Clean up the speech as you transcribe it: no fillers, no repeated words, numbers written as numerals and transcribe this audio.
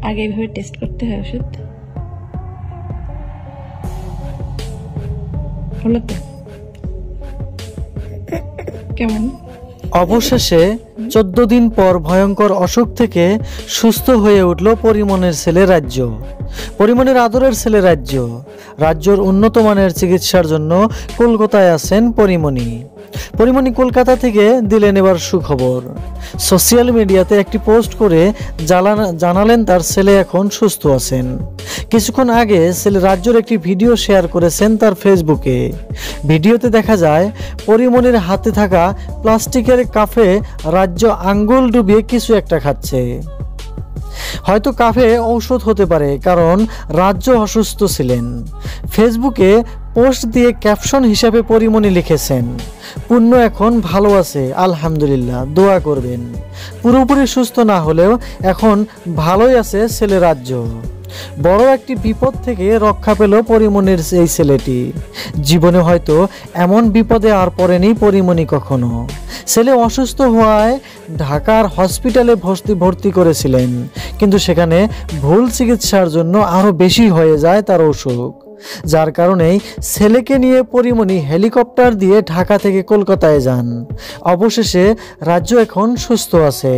আগে এইভাবে টেস্ট করতে হয় ওষুধ? হলো তো কেমন? অবশেষে 14 দিন পর ভয়ঙ্কর অসুখ থেকে সুস্থ হয়ে উঠল পরিমণের ছেলে রাজ্য। পরিমণের আদরের ছেলে রাজ্য। রাজ্যর উন্নত মানের চিকিৎসার জন্য কলকাতায় আছেন পরিমণি। পরিমণি কলকাতা থেকে দিলেন এবার সুখবর। সোশ্যাল মিডিয়াতে একটি পোস্ট করে জানালেন তার ছেলে এখন সুস্থ আছেন। কিছুক্ষণ আগে ছেলে রাজ্যর একটি ভিডিও শেয়ার করেছেন তার ফেসবুকে। ভিডিওতে দেখা যায় পরিমণির হাতে থাকা প্লাস্টিকের কাপে রাজ্য আঙ্গুল ডুবিয়ে কিছু একটা খাচ্ছে। হয়তো কাফে ঔষধ হতে পারে, কারণ রাজ্য অসুস্থ ছিলেন। ফেসবুকে পোস্ট দিয়ে ক্যাপশন হিসাবে পরিমণি লিখেছেন, পূর্ণ এখন ভালো আছে, আলহামদুলিল্লাহ, দোয়া করবেন। পুরোপুরি সুস্থ না হলেও এখন ভালোই আছে ছেলে রাজ্য। বড় একটি বিপদ থেকে রক্ষা পেল পরিমণির এই ছেলেটি। জীবনে হয়তো এমন বিপদে আর পড়েনি পরিমণি কখনো। ছেলে অসুস্থ হওয়ায় ঢাকার হসপিটালে ভর্তি করেছিলেন, কিন্তু সেখানে ভুল চিকিৎসার জন্য আরও বেশি হয়ে যায় তার অসুখ। যার কারণেই ছেলেকে নিয়ে পরিমণি হেলিকপ্টার দিয়ে ঢাকা থেকে কলকাতায় যান। অবশেষে রাজ্য এখন সুস্থ আছে।